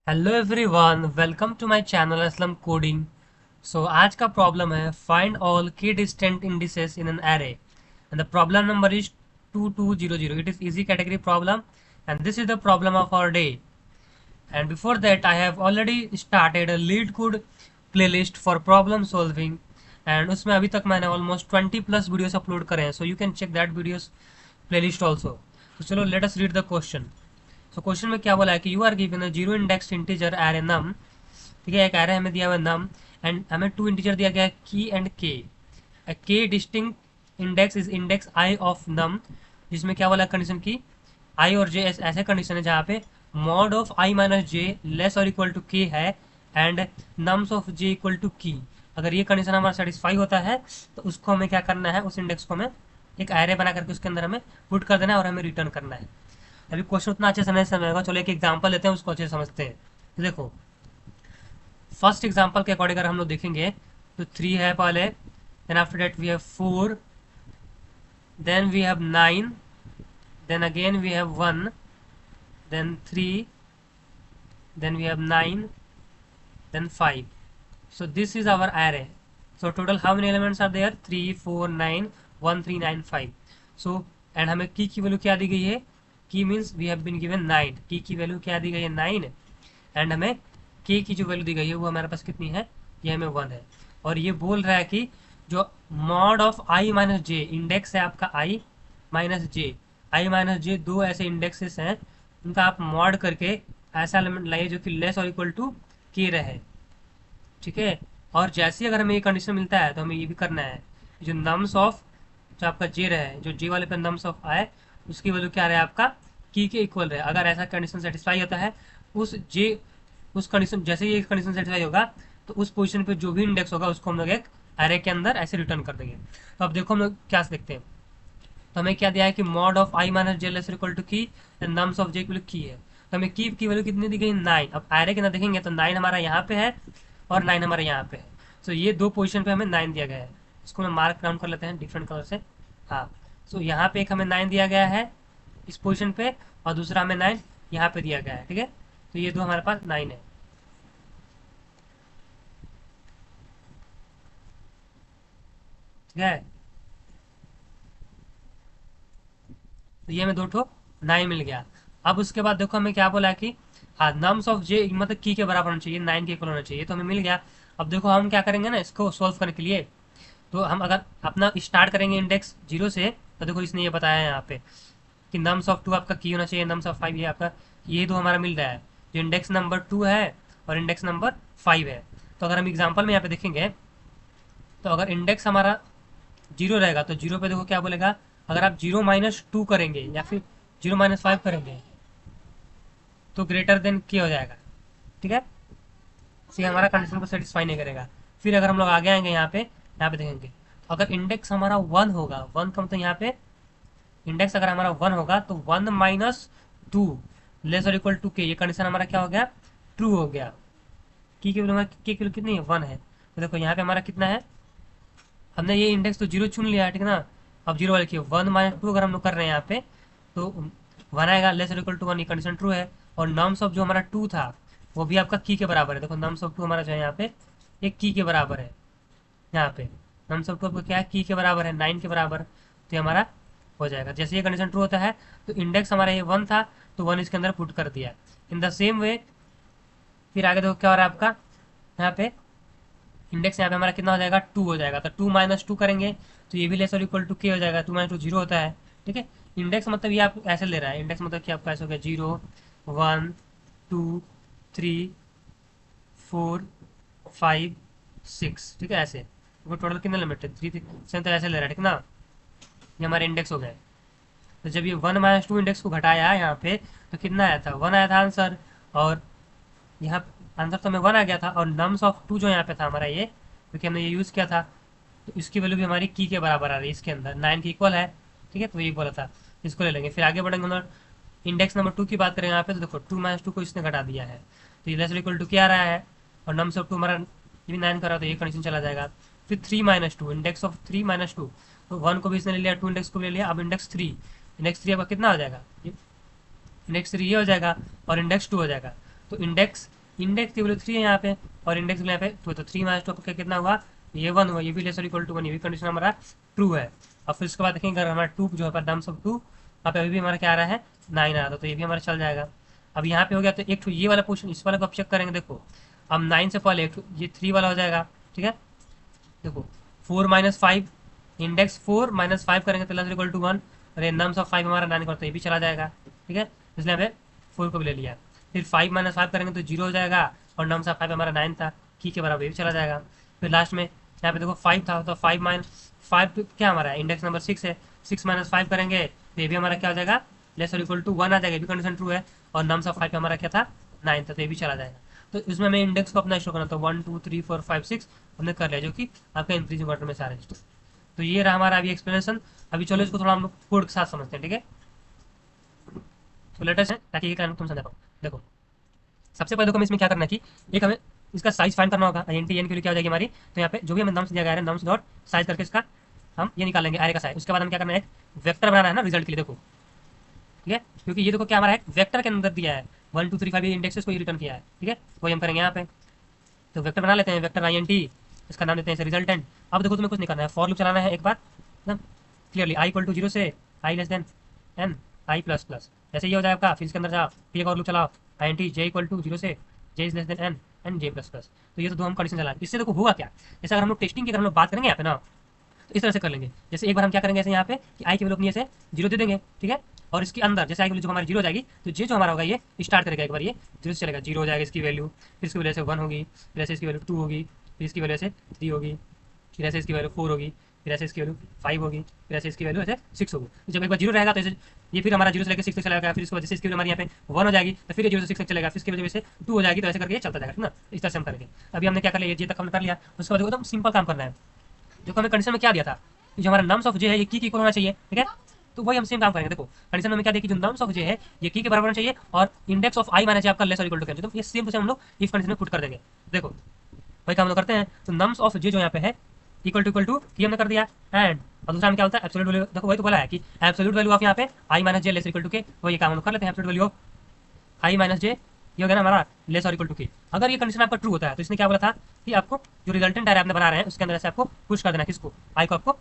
Hello everyone, welcome to my channel Aslam coding. So आज का problem है find all K distant indices in an array and the problem number is 2200. It is easy category problem and this is the problem of our day. And before that I have already started a LeetCode playlist for problem solving and उसमें अभी तक मैंने almost 20 plus videos upload करे हैं, so you can check that videos playlist also. तो चलो let us read the question. So question में क्या बोला है कि you are given a zero index integer array num. ठीक है, एक एरे हमें दिया हुआ है नम एंड हमें टू इंटीजर दिया गया है K and K. K distinct index is index I of num, जिसमें क्या बोला है कंडीशन की आई और जे ऐसे कंडीशन है जहाँ पे mod of I minus J less और इक्वल टू के है and nums of J equal to key. अगर ये कंडीशन हमारा सेटिस्फाई होता है तो उसको हमें क्या करना है, उस इंडेक्स को हमें एक एरे बना करके उसके अंदर हमें पुट कर देना है और हमें रिटर्न करना है। अभी क्वेश्चन उतना अच्छे से नहीं समझेगा, चलो एक एग्जांपल लेते हैं, उसको अच्छे से समझते हैं। तो देखो, फर्स्ट एग्जांपल के अकॉर्डिंग अगर हम लोग देखेंगे तो 3 है पहले, then after that we have 4, then we have 9, then again we have 1, then 3, then we have 9, then 5. So this is our array. So total how many elements are there? 3, 4, 9, 1, 3, 9, 5. So and हमें की value क्या दी गई है? की means we have been given 9। की value क्या दी गई है? 9। एंड हमें के की जो वैल्यू दी गई है वो हमारे पास कितनी है? ये हमें 1 है। और ये बोल रहा है कि जो mod of I minus J, index है आपका आई माइनस जे। आई माइनस जे दो ऐसे इंडेक्सेस हैं, उनका आप मॉड करके ऐसा एलिमेंट लाइए जो कि लेस और इक्वल टू के रहे। ठीक है, और जैसे ही अगर हमें ये कंडीशन मिलता है तो हमें ये भी करना है, जो नम्स ऑफ जो आपका जे रहे, जो जे वाले पे नम्स ऑफ आए, उसकी वैल्यू क्या रहे आपका की के इक्वल रहे। अगर ऐसा कंडीशन सेटिस्फाई होता है उस जे, उस कंडीशन जैसे ही ये कंडीशन सेटिस्फाई होगा तो उस पोजीशन पे जो भी इंडेक्स होगा उसको हम लोग एक एरे के अंदर ऐसे रिटर्न कर देंगे। तो अब देखो हम लोग क्या देखते हैं। तो हमें क्या दिया है कि mod of I minus J less equal to K and nums of J equal K है। तो हमें की वैल्यू कितनी दी गई? 9। अब एरे के अंदर देखेंगे तो 9 हमारा यहाँ पे है और 9 हमारे यहाँ पे है। सो ये दो पोजीशन पे हमें 9 दिया गया है। इसको मैं मार्क डाउन कर लेते हैं डिफरेंट कलर से। हाँ, सो यहाँ पे एक हमें 9 दिया गया है इस पोजीशन पे, और दूसरा हमें 9 यहाँ पे दिया गया है। ठीक है, तो ये दो हमारे पास 9 है। ठीक है, तो ये हमें दो ठो 9 मिल गया। अब उसके बाद देखो हमें क्या बोला है कि हाँ, नम्स ऑफ जे मतलब की के बराबर होना चाहिए, 9 के इक्वल होना चाहिए, तो हमें मिल गया। अब देखो हम क्या करेंगे ना इसको सॉल्व करने के लिए, तो हम अगर अपना स्टार्ट करेंगे इंडेक्स 0 से, तो देखो इसने ये बताया है यहाँ पे कि नम्स ऑफ 2 आपका की होना चाहिए, नम्स ऑफ 5 ये आपका, ये दो हमारा मिल रहा है, जो इंडेक्स नंबर 2 है और इंडेक्स नंबर 5 है। तो अगर हम एग्जाम्पल में यहाँ पे देखेंगे तो अगर इंडेक्स हमारा 0 रहेगा तो 0 पे देखो क्या बोलेगा, अगर आप 0-2 करेंगे या फिर 0-5 करेंगे तो ग्रेटर देन के हो जाएगा। ठीक है, ये हमारा कंडीशन को सेटिस्फाई नहीं करेगा। फिर अगर हम लोग आगे आएंगे यहाँ पे देखेंगे तो अगर इंडेक्स हमारा 1 होगा, 1 का मतलब यहाँ पे इंडेक्स अगर हमारा 1 होगा तो 1-2 लेस और इक्वल टू के, ये कंडीशन हमारा क्या हो गया? ट्रू हो गया। की वैल्यू के की वैल्यू कितनी है? 1 है। तो देखो यहाँ पे हमारा कितना है, हमने ये इंडेक्स तो 0 चुन लिया है, ठीक है ना। अब 0 वाले की 1-2 अगर हम लोग कर रहे हैं यहाँ पे तो 1 आएगा, लेस इक्वल टू 1, ये कंडीशन ट्रू है। और नम्स ऑफ जो हमारा 2 था वो भी आपका की के बराबर है। देखो नम्स ऑफ 2 हमारा जो है यहाँ पे एक की के बराबर है। यहाँ पे नम्स ऑफ 2 आपका क्या है? की के बराबर है, 9 के बराबर। तो ये हमारा हो जाएगा। जैसे ये कंडीशन ट्रू होता है तो इंडेक्स हमारा ये 1 था तो 1 इसके अंदर पुट कर दिया। इन द सेम वे फिर आगे देखो क्या हो रहा है आपका, यहाँ पे इंडेक्स यहाँ पे हमारा कितना हो जाएगा? 2 हो जाएगा। तो 2-2 करेंगे तो ये भी लेस और इक्वल टू के हो जाएगा। 2-2 0 होता है। ठीक है, इंडेक्स मतलब ये आप ऐसे ले रहा है, इंडेक्स मतलब कि आपका ऐसे हो गया 0, 1, 2, 3, 4, 5, 6। ठीक है, ऐसे वो टोटल कितने लिमिट है? 3 7, तो ऐसे ले रहा है। ठीक ना, ये हमारे इंडेक्स हो गए। तो जब ये 1-2 इंडेक्स को घटाया यहाँ पे तो कितना आया था? 1 आया था आंसर। और यहाँ आंसर तो हमें 1 आ गया था, और नम्स ऑफ 2 जो यहाँ पे था हमारा ये, क्योंकि हमने ये यूज़ किया था, तो इसकी वैल्यू भी हमारी की के बराबर आ रही है, इसके अंदर 9 के इक्वल है। ठीक है, तो ये बोला था, इसको ले लेंगे। फिर आगे बढ़ेंगे हम इंडेक्स नंबर 2 की बात करें यहाँ पे, तो देखो 2-2 को इसने घटा दिया है तो ये लेस इक्वल टू क्या आ रहा है, और नम्स ऑफ 2 हमारा ये भी 9 करा तो ये कंडीशन चला जाएगा। फिर 3-2, इंडेक्स ऑफ 3-2, तो 1 को भी इसने ले लिया, 2 इंडेक्स को भी ले लिया। अब इंडेक्स 3, इंडेक्स 3 आपका कितना हो जाएगा? इंडेक्स 3 ये हो जाएगा और इंडेक्स 2 हो जाएगा। तो इंडेक्स इंडेक्स की वैल्यू 3 है यहाँ पे और इंडेक्स यहाँ पे 2, तो 3 माइनस 2 आपका कितना हुआ, ये 1 हुआ, ये भी लेसर इक्वल टू 1, ये भी कंडीशन हमारा ट्रू है। और फिर उसके बाद देखेंगे अगर हमारा 2 जो है नम्स ऑफ 2 यहाँ पे अभी भी हमारा क्या आ रहा है 9 आ रहा था, तो ये भी हमारा चल जाएगा। अब यहाँ पे हो गया, तो एक ये वाला पोर्शन इस वाला को आप चेक करेंगे, देखो अब 9 से पहले ये 3 वाला हो जाएगा, ठीक है। देखो 4 माइनस 5, इंडेक्स 4 माइनस 5 करेंगे तो लेस इक्वल टू 1, अरे नम्स ऑफ 5 हमारा 9 करता है, ये भी चला जाएगा, ठीक है। इसलिए हमें 4 को भी ले लिया। फिर 5 माइनस 5 करेंगे तो 0 हो जाएगा और नम्स ऑफ 5 हमारा 9 था, की के बराबर, ये भी चला जाएगा। फिर लास्ट में यहाँ पे देखो 5 था, तो 5 माइनस 5 क्या हमारा इंडेक्स नंबर 6 है, 6 माइनस 5 करेंगे तो ये भी हमारा क्या हो जाएगा, लेस इक्वल टू 1 आ जाएगा, ये भी कंडीशन ट्रू है। और नम्स ऑफ 5 हमारा क्या था 9 था, तो ये भी चला जाएगा। तो इसमें हमें इंडेक्स को अपना शो करना था 1 2 3 4 5 6 हमने कर लिया, जो कि आपका इंक्रीजिंग ऑर्डर में सारे। तो ये रहा हमारा अभी एक्सप्लेनेशन। अभी चलो इसको थोड़ा हम लोग कोड के साथ समझते हैं, ठीक है। तो लेटेस्ट है ताकि ये काम तुम समझ पाओ। देखो सबसे पहले देखो हमें इसमें क्या करना है कि एक हमें इसका साइज फाइंड करना होगा, एन टी एन के लिए क्या हो जाएगी हमारी, तो यहाँ पे जो भी हमें नम्स दिया गया है नम्स डॉट साइज करके इसका हम ये निकालेंगे एरे का साइज। उसके बाद हम क्या करना है, एक वेक्टर बनाना है ना रिजल्ट के लिए, देखो ठीक है, क्योंकि ये देखो क्या हमारा एक वेक्टर के अंदर दिया है 1 2 3 5 इंडेक्सेस को रिटर्न किया है, ठीक है। वही हम करेंगे यहाँ पे, तो वेक्टर बना लेते हैं, वेक्टर आई एन टी, इसका नाम देते हैं रिजल्टेंट। अब देखो तुम्हें कुछ नहीं करना है, फॉर लूप चलाना है एक बार एकदम क्लियरली, आई इक्वल टू 0 से आई लेस देन एन आई प्लस प्लस, जैसे ये हो जाए आपका, फिर इसके अंदर जाओ फिर एक और लूप चलाओ, I N T J equal to 0 से J is less than N and J plus plus. तो ये तो दो हम कंडीशन चला, इससे देखो होगा क्या, जैसे अगर हम लोग टेस्टिंग की अगर हम लोग बात करेंगे यहाँ पे ना, तो इस तरह से कर लेंगे। जैसे एक बार हम क्या करेंगे, जैसे यहाँ पे कि आई की वैल्यू अपनी ऐसे 0 दे देंगे, ठीक है। और इसके अंदर जैसे आई की वैल्यू जो हमारी 0 हो जाएगी, तो जे जो हमारा होगा ये स्टार्ट करेगा एक बार, ये 0 से चलेगा, 0 हो जाएगा इसकी वैल्यू, फिर इसकी वजह से 1 होगी, फिर ऐसे इसकी वैल्यू 2 होगी, फिर इसकी वजह से 3 होगी, फिर ऐसे इसकी वैल्यू 4 होगी, फिर ऐसे इसकी वैल्यू 5 होगी, फिर ऐसे इसकी वैल्यू ऐसे 6 होगी। तो जब एक बार 0 रहेगा तो ऐसे ये फिर हमारा 0 से लेकर 6 तक चलेगा, फिर इसकी वजह से इसकी वैल्यू हमारी यहाँ पे 1 हो जाएगी, तो फिर ये 0 से 6 तक चलेगा, फिर इसकी वजह से 2 हो जाएगी, तो ऐसे करके ये चलता जाएगा, ठीक ना। इस तरह से हम करेंगे। अभी हमने क्या कर लिया, ये तक हमने कर लिया। उसके बाद एकदम सिंपल काम करना है, जो हमें कंडीशन में क्या दिया था, जो हमारा नम्स ऑफ जे है ये की इक्वल होना चाहिए, ठीक है। तो वही हम सेम काम करेंगे। देखो कंडीशन में क्या देखिए, जो नम्स ऑफ जे है ये की के बराबर होना चाहिए और इंडेक्स ऑफ आई माइनस जे आपका लेस और इक्वल टू कैंसिल, तो ये सेम प्रोसेस हम लोग इफ कंडीशन में पुट कर देंगे। देखो वही काम हम लोग करते हैं। तो नम्स ऑफ जे जो यहाँ पे है इक्वल टू की हमने कर दिया, एंड और दूसरा में क्या होता है एब्सोल्यूट वैल्यू। देखो वही तो बोला है कि एब्सोल्यूट वैल्यू ऑफ यहाँ पे I minus J less equal to K, वही काम हम लोग कर लेते हैं। Absolute value of I minus J ये हो गया ना हमारा लेस और इक्वल टू के। अगर ये कंडीशन आपका ट्रू होता है तो इसने क्या बोला था कि आपको जो रिजल्टेंट एरे आपने बना रहे हैं उसके अंदर से आपको पुश कर देना है, किसको, आई को आपको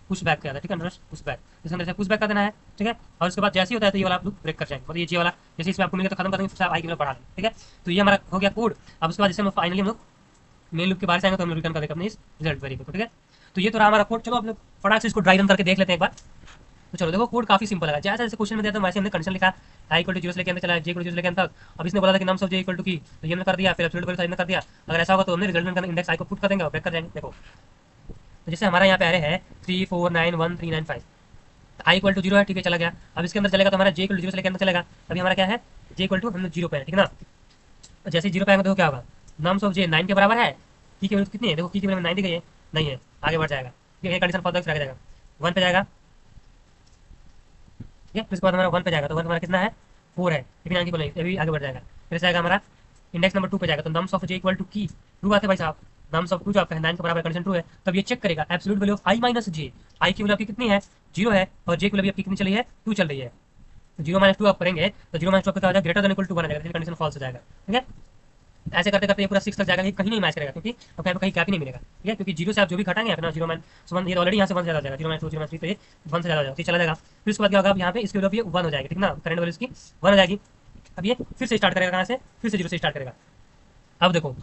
पुश बैक किया था, ठीक है, पुश बैक, इसके अंदर से पुश बैक कर देना है, ठीक है। और उसके बाद जैसे ही होता है तो ये वाला आप लोग ब्रेक कर जाएंगे, मतलब ये जी वाला जैसे इसमें आपको मिलेगा तो खत्म कर देंगे, फिर आई की वैल्यू बढ़ा देंगे, ठीक है। तो ये हमारा हो गया कोड। अब उसके बाद जैसे हम फाइनली हम लोग मेन लूप के बाहर से आएंगे तो हम रिटर्न कर देंगे अपने इस रिजल्ट वेरिएबल को, ठीक है। तो ये तो रहा हमारा कोड। चलो आप लोग फटाक से इसको ड्राई रन करके देख लेते हैं एक बार। तो चलो देखो कोड काफी सिंपल है, जैसे जैसे क्वेश्चन में दिया था वैसे हमने कंडीशन लिखा, आई इक्वल टू 0 से लेके अंदर चला, जे इक्वल टू 0 से लेके अंदर तक। अब इसने बोला था कि nums of J equal to key, तो ये हमने कर दिया, फिर एब्सोल्यूट वैल्यू हमने कर दिया। अगर ऐसा होगा तो हमने रिजल्टेंट का इंडेक्स आई को पुट कर देंगे और ब्रेक कर जाएंगे। देखो तो जैसे हमारा यहाँ पे एरे है 3 4 9 1 3 9 5, आई इक्वल टू 0 है, ठीक है, चला गया। अब इसके अंदर चलेगा तो हमारा जे इक्वल टू 0 से लेके अंदर चलेगा, अभी हमारा क्या है जे इक्वल टू हमने 0 पे है, ठीक है ना। तो जैसे 0 पे आएंगे तो क्या होगा, नम्स ऑफ जे 9 के बराबर है, की की वैल्यू कितनी है, देखो की वैल्यू 9 दी गई है, नहीं है, आगे बढ़ जाएगा, ठीक है, कंडीशन फॉर रखा जाएगा 1 पे जाएगा, ठीक है। फिर उसके बाद हमारा 1 पे जाएगा, तो 1 हमारा कितना है 4 है, लेकिन यहाँ की बोलेंगे अभी आगे बढ़ जाएगा। फिर से आएगा हमारा इंडेक्स नंबर 2 पे जाएगा, तो nums of J equal to key, true बात है भाई साहब, नम्स ऑफ 2 जो आपका है 9 के बराबर, कंडीशन ट्रू है। तब ये चेक करेगा absolute value of I minus J, I की वैल्यू आपकी कितनी है 0 है, और जे की वैल्यू आपकी कितनी चली है 2 चल रही है। तो 0 माइनस 2 आप करेंगे तो 0 माइनस 2 आपका क्या हो जाएगा, ग्रेटर देन इक्वल टू 1 आ जाएगा, कंडीशन फॉल्स हो जाएगा, ठीक है। ऐसे करते करते ये पूरा 6 तक जाएगा, ये कहीं नहीं मैच करेगा, क्योंकि अब कहीं कहीं गैप ही नहीं मिलेगा, ठीक है। क्योंकि 0 से आप जो भी घटाएंगे अपना 0 माइनस 1, ये ऑलरेडी यहाँ से 1 से ज़्यादा हो जाएगा, 0 माइनस 2 0 माइनस 3, तो ये 1 से ज़्यादा हो जाएगा, तो चला जाएगा। फिर उसके बाद क्या होगा, यहाँ पे इसकी वैल्यू ये 1 हो जाएगी, ठीक ना, करंट वैल्यू इसकी 1 हो जाएगी। अब ये फिर से स्टार्ट करेगा, कहाँ से, फिर से 0 से स्टार्ट करेगा। अब देखो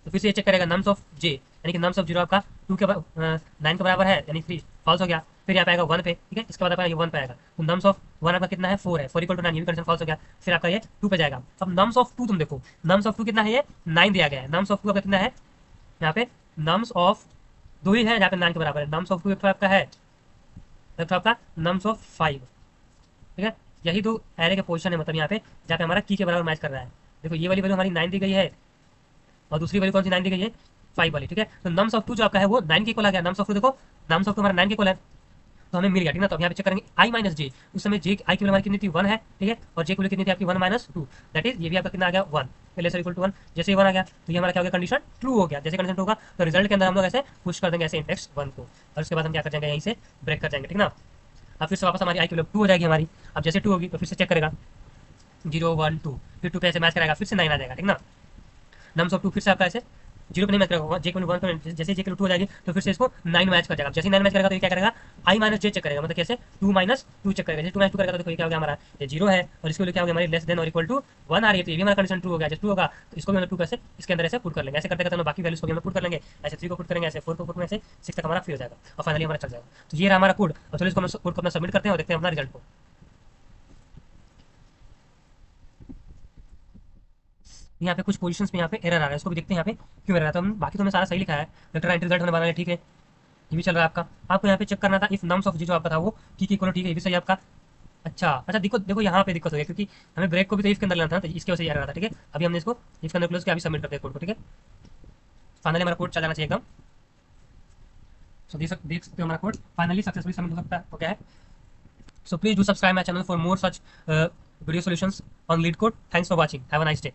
तो फिर से ये चेक करेगा नम्स ऑफ जे, यानी कि नम्स ऑफ 0 आपका 2 के 9 के बराबर है, यानी 3 फॉल्स हो गया। फिर यहाँ पे आएगा 1 पे, ठीक है, इसके बाद आपका ये 1 पे आएगा, तो नम्स ऑफ 1 आपका कितना है 4 है, 4 इक्वल टू 9, ये भी कंडीशन फॉल्स हो गया। फिर आपका ये 2 पे जाएगा। अब नम्स ऑफ 2 तुम देखो, नम्स ऑफ 2 कितना है, ये 9 दिया गया है, नम्स ऑफ 2 आपका कितना है, यहाँ पे नम्स ऑफ 2 ही है, यहाँ पे 9 के बराबर है। नम्स ऑफ 2 एक तो आपका है, एक तो आपका नम्स ऑफ 5, ठीक है। यही दो एरे के पोजीशन है, मतलब यहाँ पे जहाँ पे हमारा की के बराबर मैच कर रहा है। देखो ये वाली वैल्यू हमारी 9 दी गई है और दूसरी वैल्यू कौन सी 9 दी गई है 5 वाली, ठीक है। तो नम्स ऑफ 2 जो आपका है वो 9 के इक्वल आ गया। नम्स ऑफ 2 देखो, नम्स ऑफ 2 हमारा 9 के इक्वल है, तो हमें मिल गया, ठीक ना। तो यहाँ पे चेक करेंगे आई माइनस जे, उस समय जे आई की वैल्यू हमारी कितनी थी 1 है, ठीक है, और जे की वैल्यू कितनी थी आपकी 1 माइनस 2, दैट इज ये भी आपका कितना आ गया 1, लेस इक्वल टू 1। जैसे ही 1 आ गया तो ये हमारा क्या हो गया, कंडीशन ट्रू हो गया। जैसे कंडीशन ट्रू होगा तो रिजल्ट के अंदर हम लोग ऐसे पुश कर देंगे ऐसे इंडेक्स 1 को, और उसके बाद हम क्या कर जाएंगे यहीं से ब्रेक कर जाएंगे, ठीक ना। अब फिर से वापस हमारी आई की वैल्यू 2 हो जाएगी हमारी। अब जैसे 2 होगी तो फिर से चेक करेगा 0 1 2, फिर 2 पे ऐसे मैच करेगा, फिर से 9 आ जाएगा, ठीक ना। नम्स ऑफ 2 फिर से आपका ऐसे 0 पे नहीं मैच करेगा, जे वन पे जैसे जे 2 हो जाएगी तो फिर से इसको 9 मैच कर जाएगा। जैसे 9 मैच करेगा तो ये क्या करेगा, आई माइनस जे चेक करेगा, मतलब कैसे 2 माइनस 2 चेक करेगा। जैसे 2 माइनस 2 करेगा तो देखो ये क्या हो गया हमारा, ये 0 है और इसके लिए क्या हो गया हमारी लेस देन और इक्वल टू 1 आ रही है, तो ये भी हमारा कंडीशन ट्रू हो गया। जैसे 2 होगा तो इसको भी हम 2 कैसे इसके अंदर ऐसे पुट कर लेंगे, ऐसे करते करते हम बाकी वैल्यूज को भी हम पुट कर लेंगे, ऐसे 3 को पुट करेंगे, ऐसे 4 को पुट करेंगे, ऐसे 6 तक हमारा फ्री हो जाएगा और फाइनली हमारा चल जाएगा। तो ये रहा हमारा कोड, और चलो इसको हम कोड को अपना सबमिट करते हैं और देखते हैं अपना रिजल्ट को। यहाँ पे कुछ पोजीशंस में यहाँ पे एरर आ रहा है, इसको भी देखते हैं यहाँ पे क्यों एरर आता है। बाकी तो हमने सारा सही लिखा है, वेक्टर एंट्री रिजल्ट हमें बनाना है, ठीक है, ये भी चल रहा है आपका। आपको यहाँ पे चेक करना था इफ नम्स ऑफ जी जो आपका था वो की इक्वल, ठीक है, ये भी सही है आपका। अच्छा अच्छा, देखो देखो यहाँ पे दिक्कत हो गई क्योंकि हमें ब्रेक को भी तो इफ के अंदर लेना था, तो इसकी वजह से एरर आ रहा था, ठीक है। अभी हमने इसको इफ के अंदर क्लोज किया, अभी सबमिट करते हैं कोड को, ठीक है। फाइनली हमारा कोड चल जाना चाहिए एकदम। सो देख सकते हो हमारा कोड फाइनली सक्सेसफुली सबमिट हो सकता है, ओके है। So please do subscribe my channel for more such video solutions on LeetCode. Thanks for watching. Have a nice day.